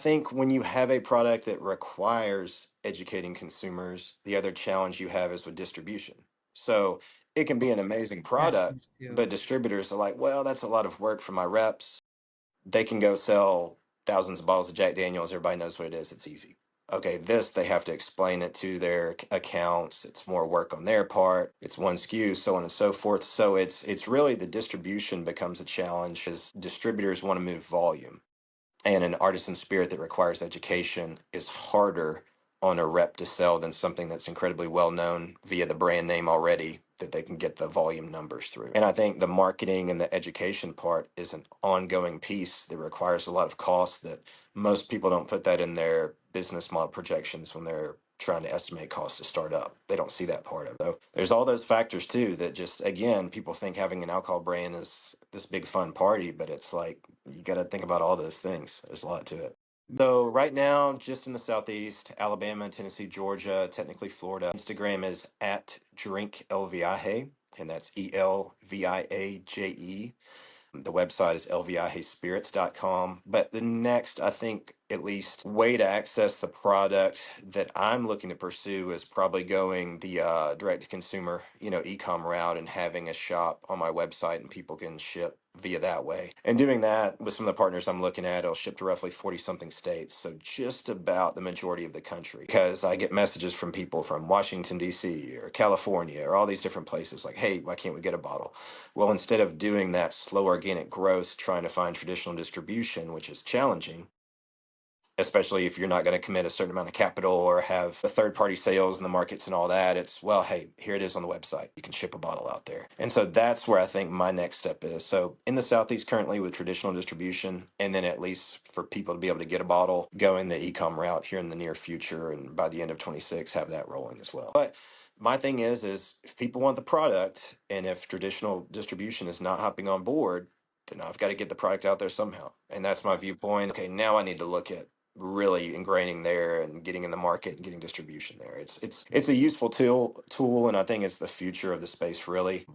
think when you have a product that requires educating consumers, the other challenge you have is with distribution. So it can be an amazing That is product, true. but distributors are like, well, that's a lot of work for my reps. They can go sell thousands of bottles of Jack Daniels. Everybody knows what it is. It's easy. Okay, this they have to explain it to their accounts. It's more work on their part. It's one SKU, so on and so forth. So it's really the distribution becomes a challenge as distributors want to move volume, and an artisan spirit that requires education is harder on a rep to sell than something that's incredibly well known via the brand name already that they can get the volume numbers through. And I think the marketing and the education part is an ongoing piece that requires a lot of cost that most people don't put that in their business model projections when they're trying to estimate costs to start up. They don't see that part of it. So there's all those factors too that just again people think having an alcohol brand is this big fun party, but it's like you got to think about all those things. There's a lot to it. So right now, just in the Southeast, Alabama, Tennessee, Georgia, technically Florida. Instagram is at Drink Elviaje, and that's ELVIAJE. The website is lviaspirits.com. But the next, I think, at least way to access the product that I'm looking to pursue is probably going the direct to consumer, e-com route and having a shop on my website and people can ship via that way. And doing that with some of the partners I'm looking at, it'll ship to roughly 40 something states. So just about the majority of the country. Because I get messages from people from Washington, D.C. or California or all these different places like, hey, why can't we get a bottle? Well, instead of doing that slow organic growth, trying to find traditional distribution, which is challenging, especially if you're not going to commit a certain amount of capital or have a third party sales in the markets and all that, it's, well, hey, here it is on the website. You can ship a bottle out there. And so that's where I think my next step is. So in the Southeast currently with traditional distribution, and then at least for people to be able to get a bottle, going the e-com route here in the near future. And by the end of 26, have that rolling as well. But my thing is if people want the product and if traditional distribution is not hopping on board, then I've got to get the product out there somehow. And that's my viewpoint. Okay, now I need to look at really ingraining there and getting in the market and getting distribution there. It's a useful tool, and I think it's the future of the space really.